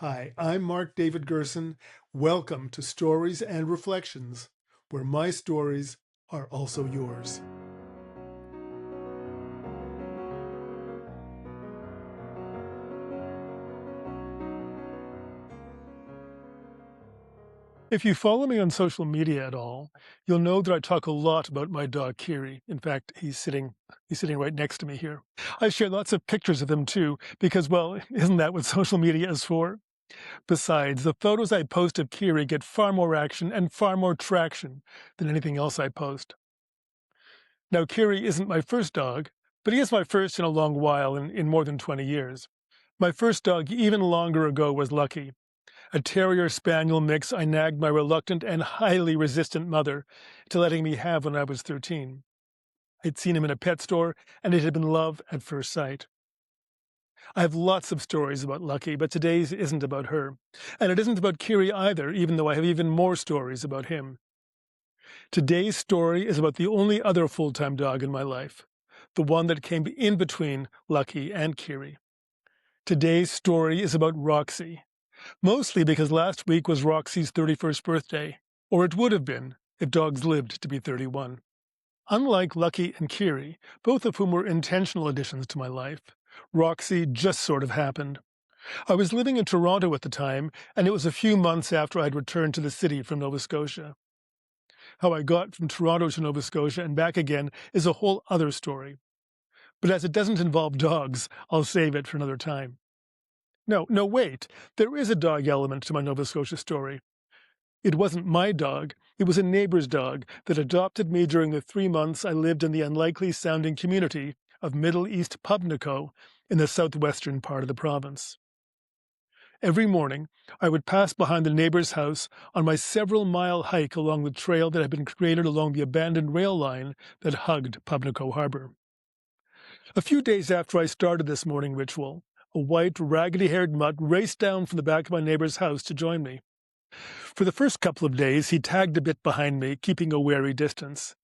Hi, I'm Mark David Gerson. Welcome to Stories and Reflections, where my stories are also yours. If you follow me on social media at all, you'll know that I talk a lot about my dog Kiri. In fact, he's sitting right next to me here. I share lots of pictures of him too, because well, isn't that what social media is for? Besides, the photos I post of Kiri get far more action and far more traction than anything else I post. Now, Kiri isn't my first dog, but he is my first in a long while, in more than 20 years. My first dog even longer ago was Lucky, a terrier spaniel mix I nagged my reluctant and highly resistant mother to letting me have when I was 13. I'd seen him in a pet store, and it had been love at first sight. I have lots of stories about Lucky, but today's isn't about her. And it isn't about Kiri either, even though I have even more stories about him. Today's story is about the only other full-time dog in my life, the one that came in between Lucky and Kiri. Today's story is about Roxy, mostly because last week was Roxy's 31st birthday, or it would have been if dogs lived to be 31. Unlike Lucky and Kiri, both of whom were intentional additions to my life, Roxy just sort of happened. I was living in Toronto at the time, and it was a few months after I'd returned to the city from Nova Scotia. How I got from Toronto to Nova Scotia and back again is a whole other story. But as it doesn't involve dogs, I'll save it for another time. No, wait. There is a dog element to my Nova Scotia story. It wasn't my dog. It was a neighbor's dog that adopted me during the 3 months I lived in the unlikely-sounding community of Middle East Pubnico in the southwestern part of the province. Every morning, I would pass behind the neighbor's house on my several-mile hike along the trail that had been created along the abandoned rail line that hugged Pubnico Harbor. A few days after I started this morning ritual, a white, raggedy-haired mutt raced down from the back of my neighbor's house to join me. For the first couple of days, he tagged a bit behind me, keeping a wary distance.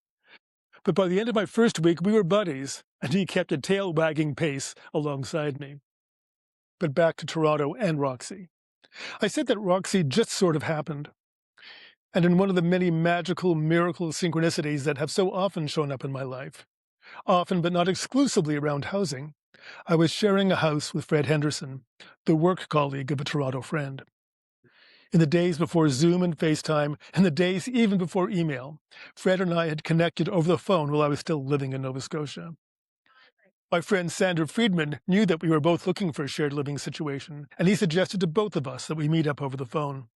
But by the end of my first week, we were buddies, and he kept a tail-wagging pace alongside me. But back to Toronto and Roxy. I said that Roxy just sort of happened. And in one of the many magical, miracle synchronicities that have so often shown up in my life, often but not exclusively around housing, I was sharing a house with Fred Henderson, the work colleague of a Toronto friend. In the days before Zoom and FaceTime, and the days even before email, Fred and I had connected over the phone while I was still living in Nova Scotia. My friend Sandra Friedman knew that we were both looking for a shared living situation, and he suggested to both of us that we meet up over the phone.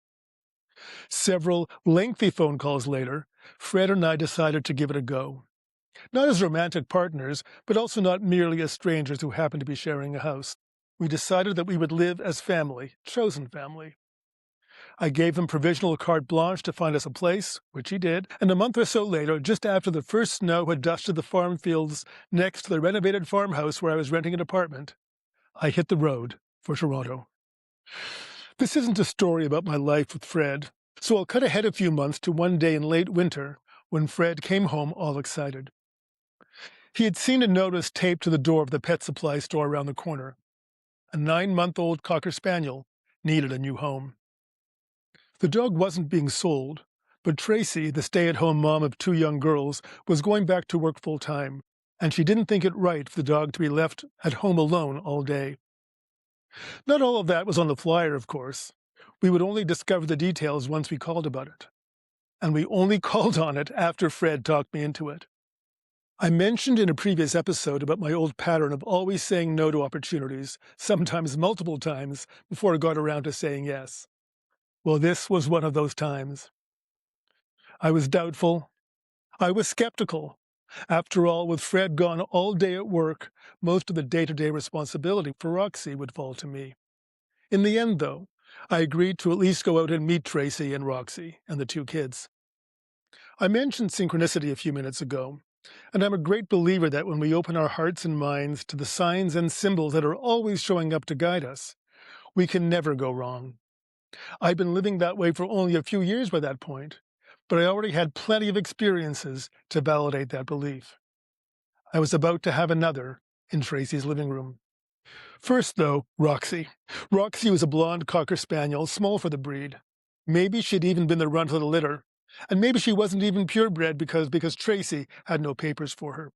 Several lengthy phone calls later, Fred and I decided to give it a go. Not as romantic partners, but also not merely as strangers who happened to be sharing a house. We decided that we would live as family, chosen family. I gave him provisional carte blanche to find us a place, which he did, and a month or so later, just after the first snow had dusted the farm fields next to the renovated farmhouse where I was renting an apartment, I hit the road for Toronto. This isn't a story about my life with Fred, so I'll cut ahead a few months to one day in late winter when Fred came home all excited. He had seen a notice taped to the door of the pet supply store around the corner. A 9-month-old Cocker Spaniel needed a new home. The dog wasn't being sold, but Tracy, the stay-at-home mom of 2 young girls, was going back to work full-time, and she didn't think it right for the dog to be left at home alone all day. Not all of that was on the flyer, of course. We would only discover the details once we called about it. And we only called on it after Fred talked me into it. I mentioned in a previous episode about my old pattern of always saying no to opportunities, sometimes multiple times, before I got around to saying yes. Well, this was one of those times. I was doubtful. I was skeptical. After all, with Fred gone all day at work, most of the day-to-day responsibility for Roxy would fall to me. In the end, though, I agreed to at least go out and meet Tracy and Roxy and the 2 kids. I mentioned synchronicity a few minutes ago, and I'm a great believer that when we open our hearts and minds to the signs and symbols that are always showing up to guide us, we can never go wrong. I'd been living that way for only a few years by that point, but I already had plenty of experiences to validate that belief. I was about to have another in Tracy's living room. First, though, Roxy. Roxy was a blonde Cocker Spaniel, small for the breed. Maybe she'd even been the runt of the litter. And maybe she wasn't even purebred because Tracy had no papers for her.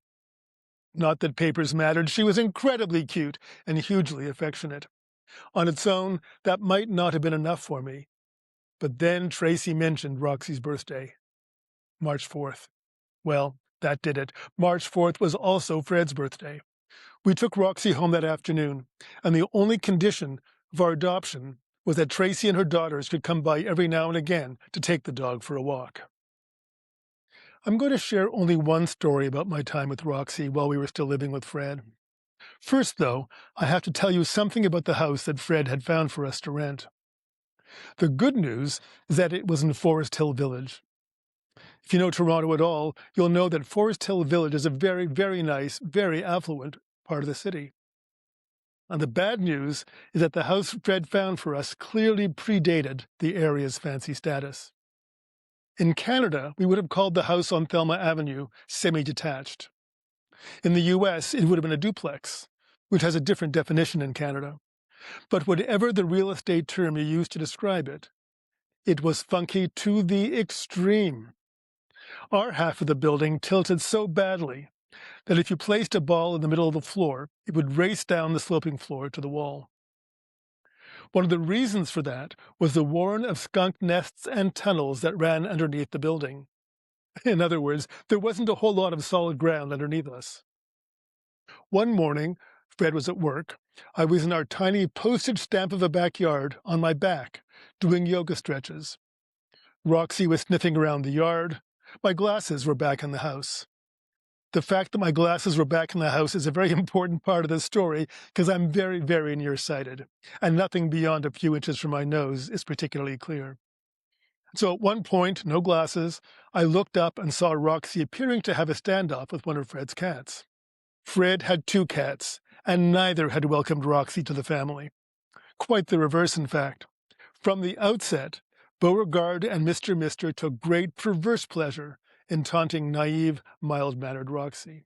Not that papers mattered, she was incredibly cute and hugely affectionate. On its own, that might not have been enough for me. But then Tracy mentioned Roxy's birthday, March 4th. Well, that did it. March 4th was also Fred's birthday. We took Roxy home that afternoon, and the only condition of our adoption was that Tracy and her daughters could come by every now and again to take the dog for a walk. I'm going to share only one story about my time with Roxy while we were still living with Fred. First, though, I have to tell you something about the house that Fred had found for us to rent. The good news is that it was in Forest Hill Village. If you know Toronto at all, you'll know that Forest Hill Village is a very, very nice, very affluent part of the city. And the bad news is that the house Fred found for us clearly predated the area's fancy status. In Canada, we would have called the house on Thelma Avenue semi-detached. In the US, it would have been a duplex, which has a different definition in Canada. But whatever the real estate term you use to describe it, it was funky to the extreme. Our half of the building tilted so badly that if you placed a ball in the middle of the floor, it would race down the sloping floor to the wall. One of the reasons for that was the warren of skunk nests and tunnels that ran underneath the building. In other words, there wasn't a whole lot of solid ground underneath us. One morning, Fred was at work. I was in our tiny postage stamp of a backyard on my back, doing yoga stretches. Roxy was sniffing around the yard. My glasses were back in the house. The fact that my glasses were back in the house is a very important part of the story because I'm very, very nearsighted, and nothing beyond a few inches from my nose is particularly clear. So at one point, no glasses, I looked up and saw Roxy appearing to have a standoff with one of Fred's cats. Fred had two cats, and neither had welcomed Roxy to the family. Quite the reverse, in fact. From the outset, Beauregard and Mr. Mister took great perverse pleasure in taunting naive, mild-mannered Roxy.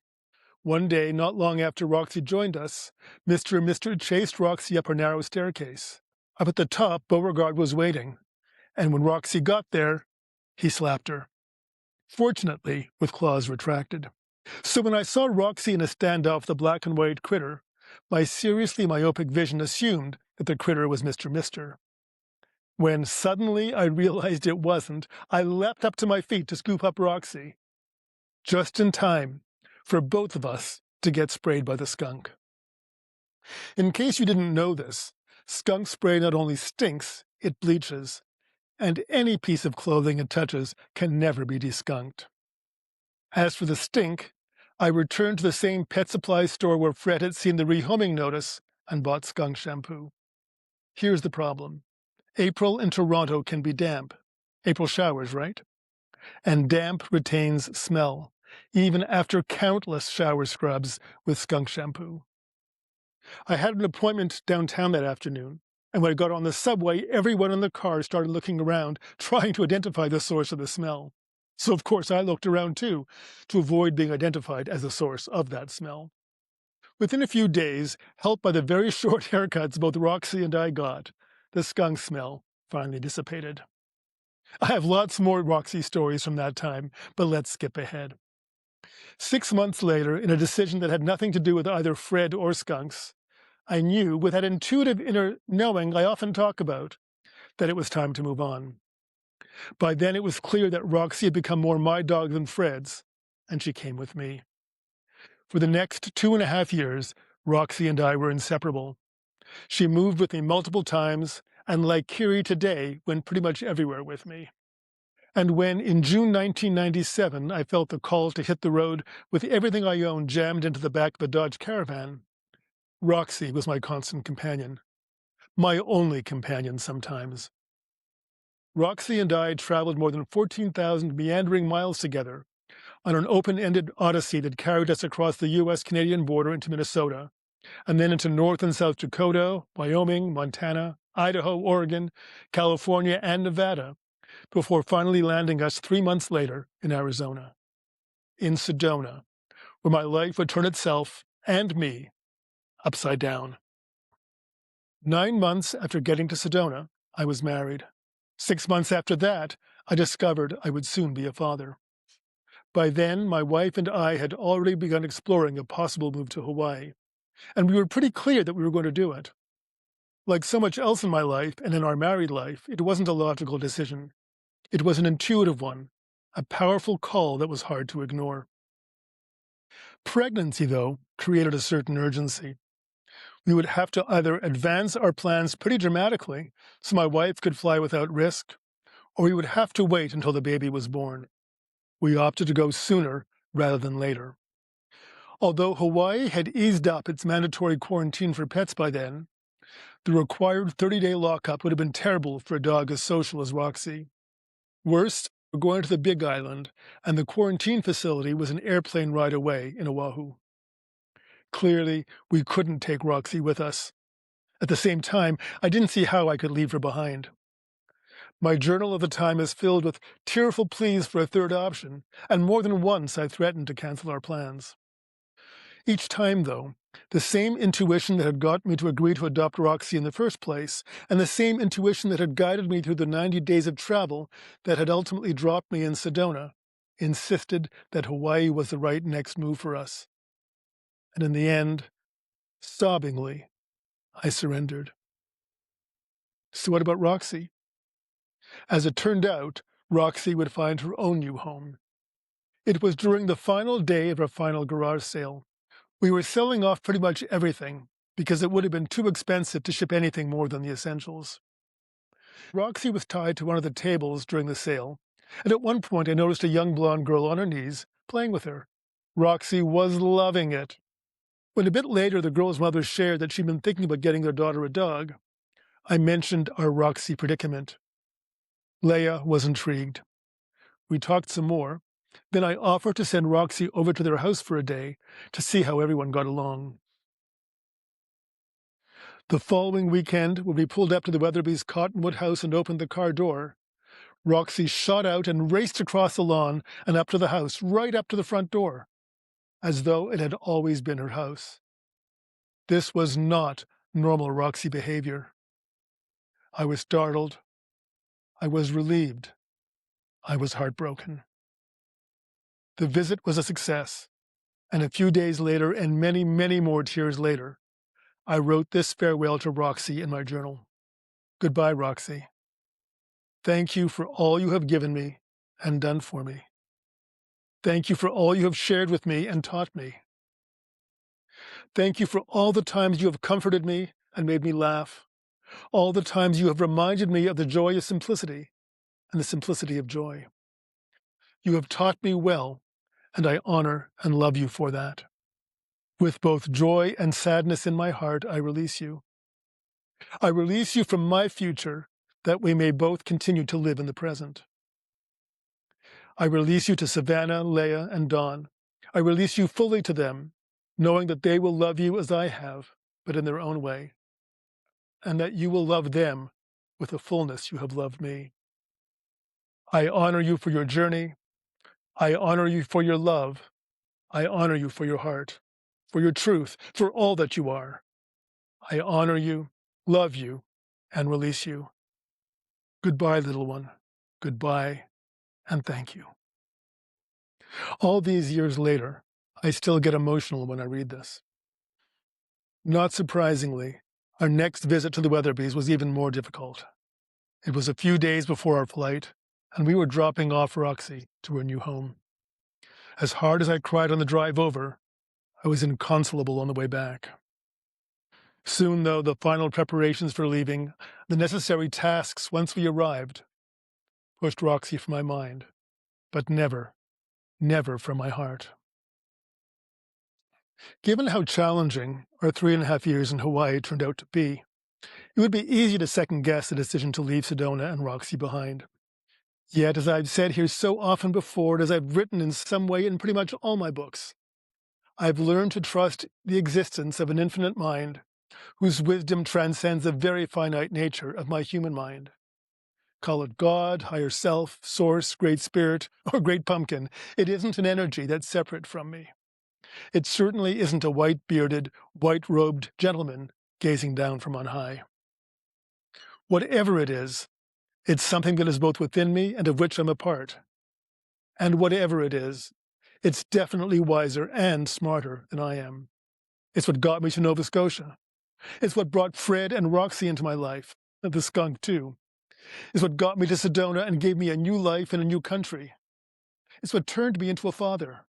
One day, not long after Roxy joined us, Mr. Mister chased Roxy up her narrow staircase. Up at the top, Beauregard was waiting, and when Roxy got there, he slapped her. Fortunately, with claws retracted. So when I saw Roxy in a standoff with a black and white critter, my seriously myopic vision assumed that the critter was Mr. Mister. When suddenly I realized it wasn't, I leapt up to my feet to scoop up Roxy. Just in time for both of us to get sprayed by the skunk. In case you didn't know this, skunk spray not only stinks, it bleaches, and any piece of clothing it touches can never be deskunked. As for the stink, I returned to the same pet supply store where Fred had seen the rehoming notice and bought skunk shampoo. Here's the problem. April in Toronto can be damp. April showers, right? And damp retains smell, even after countless shower scrubs with skunk shampoo. I had an appointment downtown that afternoon, and when I got on the subway, everyone in the car started looking around, trying to identify the source of the smell. So of course I looked around too, to avoid being identified as the source of that smell. Within a few days, helped by the very short haircuts both Roxy and I got, the skunk smell finally dissipated. I have lots more Roxy stories from that time, but let's skip ahead. 6 months later, in a decision that had nothing to do with either Fred or skunks, I knew, with that intuitive inner knowing I often talk about, that it was time to move on. By then it was clear that Roxy had become more my dog than Fred's, and she came with me. For the next 2.5 years, Roxy and I were inseparable. She moved with me multiple times, and like Kiri today, went pretty much everywhere with me. And when, in June 1997, I felt the call to hit the road with everything I owned jammed into the back of a Dodge Caravan, Roxy was my constant companion. My only companion sometimes. Roxy and I traveled more than 14,000 meandering miles together on an open-ended odyssey that carried us across the U.S.-Canadian border into Minnesota, and then into North and South Dakota, Wyoming, Montana, Idaho, Oregon, California, and Nevada, before finally landing us 3 months later in Arizona. In Sedona, where my life would turn itself, and me, upside down. 9 months after getting to Sedona, I was married. 6 months after that, I discovered I would soon be a father. By then, my wife and I had already begun exploring a possible move to Hawaii, and we were pretty clear that we were going to do it. Like so much else in my life and in our married life, it wasn't a logical decision. It was an intuitive one, a powerful call that was hard to ignore. Pregnancy, though, created a certain urgency. We would have to either advance our plans pretty dramatically so my wife could fly without risk, or we would have to wait until the baby was born. We opted to go sooner rather than later. Although Hawaii had eased up its mandatory quarantine for pets by then, the required 30-day lockup would have been terrible for a dog as social as Roxy. Worst, we're going to the Big Island, and the quarantine facility was an airplane ride away in Oahu. Clearly, we couldn't take Roxy with us. At the same time, I didn't see how I could leave her behind. My journal at the time is filled with tearful pleas for a third option, and more than once I threatened to cancel our plans. Each time, though, the same intuition that had got me to agree to adopt Roxy in the first place, and the same intuition that had guided me through the 90 days of travel that had ultimately dropped me in Sedona, insisted that Hawaii was the right next move for us. And in the end, sobbingly, I surrendered. So what about Roxy? As it turned out, Roxy would find her own new home. It was during the final day of our final garage sale. We were selling off pretty much everything because it would have been too expensive to ship anything more than the essentials. Roxy was tied to one of the tables during the sale, and at one point I noticed a young blonde girl on her knees playing with her. Roxy was loving it. When a bit later the girl's mother shared that she'd been thinking about getting their daughter a dog, I mentioned our Roxy predicament. Leia was intrigued. We talked some more. Then I offered to send Roxy over to their house for a day to see how everyone got along. The following weekend, when we pulled up to the Weatherby's Cottonwood house and opened the car door, Roxy shot out and raced across the lawn and up to the house, right up to the front door, as though it had always been her house. This was not normal Roxy behavior. I was startled. I was relieved. I was heartbroken. The visit was a success, and a few days later, and many, many more tears later, I wrote this farewell to Roxy in my journal. Goodbye, Roxy. Thank you for all you have given me and done for me. Thank you for all you have shared with me and taught me. Thank you for all the times you have comforted me and made me laugh, all the times you have reminded me of the joy of simplicity and the simplicity of joy. You have taught me well, and I honor and love you for that. With both joy and sadness in my heart, I release you. I release you from my future, that we may both continue to live in the present. I release you to Savannah, Leia, and Dawn. I release you fully to them, knowing that they will love you as I have, but in their own way, and that you will love them with the fullness you have loved me. I honor you for your journey. I honor you for your love. I honor you for your heart, for your truth, for all that you are. I honor you, love you, and release you. Goodbye, little one. Goodbye, and thank you. All these years later, I still get emotional when I read this. Not surprisingly, our next visit to the Weatherbys was even more difficult. It was a few days before our flight, and we were dropping off Roxy to her new home. As hard as I cried on the drive over, I was inconsolable on the way back. Soon, though, the final preparations for leaving, the necessary tasks once we arrived, pushed Roxy from my mind, but never, never from my heart. Given how challenging our 3.5 years in Hawaii turned out to be, it would be easy to second-guess the decision to leave Sedona and Roxy behind. Yet, as I've said here so often before, and as I've written in some way in pretty much all my books, I've learned to trust the existence of an infinite mind whose wisdom transcends the very finite nature of my human mind. Call it God, higher self, source, great spirit, or great pumpkin. It isn't an energy that's separate from me. It certainly isn't a white-bearded, white-robed gentleman gazing down from on high. Whatever it is, it's something that is both within me and of which I'm a part. And whatever it is, it's definitely wiser and smarter than I am. It's what got me to Nova Scotia. It's what brought Fred and Roxy into my life, and the skunk too. It's what got me to Sedona and gave me a new life in a new country. It's what turned me into a father.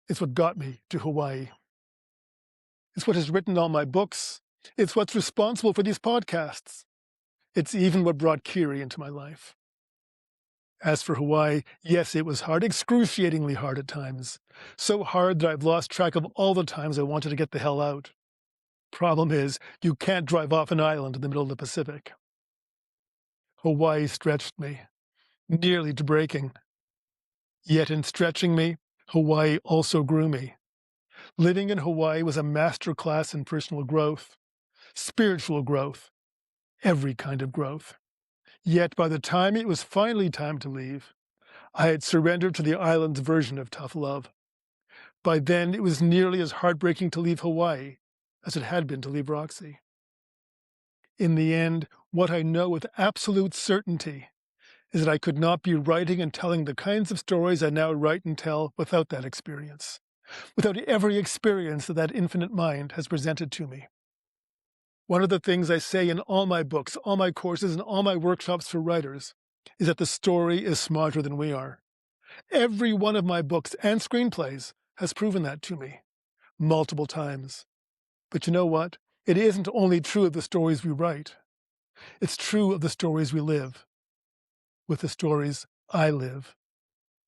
It's what got me to Hawaii. It's what has written all my books. It's what's responsible for these podcasts. It's even what brought Kiri into my life. As for Hawaii, yes, it was hard, excruciatingly hard at times. So hard that I've lost track of all the times I wanted to get the hell out. Problem is, you can't drive off an island in the middle of the Pacific. Hawaii stretched me, nearly to breaking. Yet in stretching me, Hawaii also grew me. Living in Hawaii was a master class in personal growth, spiritual growth, every kind of growth. Yet by the time it was finally time to leave, I had surrendered to the island's version of tough love. By then, it was nearly as heartbreaking to leave Hawaii as it had been to leave Roxy. In the end, what I know with absolute certainty is that I could not be writing and telling the kinds of stories I now write and tell without that experience, without every experience that infinite mind has presented to me. One of the things I say in all my books, all my courses, and all my workshops for writers is that the story is smarter than we are. Every one of my books and screenplays has proven that to me, multiple times. But you know what? It isn't only true of the stories we write. It's true of the stories we live, with the stories I live.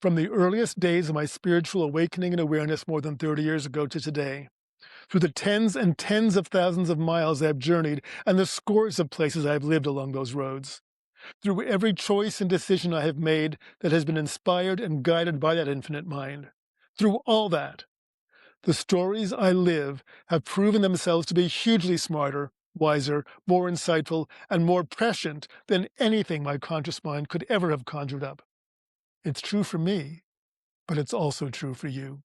From the earliest days of my spiritual awakening and awareness more than 30 years ago to today, through the tens and tens of thousands of miles I've journeyed and the scores of places I've lived along those roads, through every choice and decision I have made that has been inspired and guided by that infinite mind, through all that, the stories I live have proven themselves to be hugely smarter, wiser, more insightful, and more prescient than anything my conscious mind could ever have conjured up. It's true for me, but it's also true for you.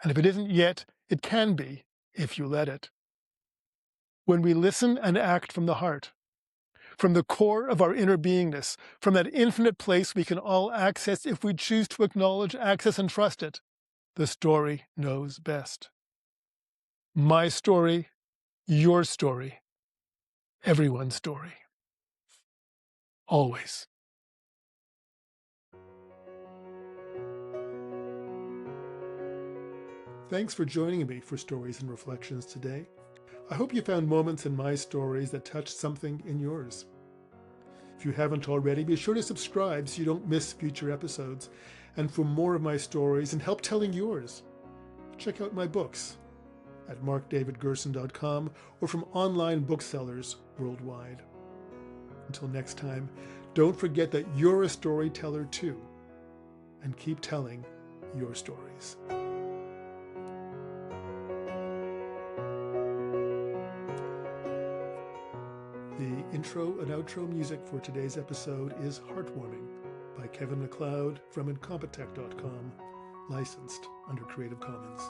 And if it isn't yet, it can be, if you let it. When we listen and act from the heart, from the core of our inner beingness, from that infinite place we can all access if we choose to acknowledge, access, and trust it, the story knows best. My story, your story, everyone's story. Always. Thanks for joining me for Stories and Reflections today. I hope you found moments in my stories that touched something in yours. If you haven't already, be sure to subscribe so you don't miss future episodes. And for more of my stories and help telling yours, check out my books at markdavidgerson.com or from online booksellers worldwide. Until next time, don't forget that you're a storyteller too, and keep telling your stories. The intro and outro music for today's episode is Heartwarming by Kevin MacLeod from Incompetech.com, licensed under Creative Commons.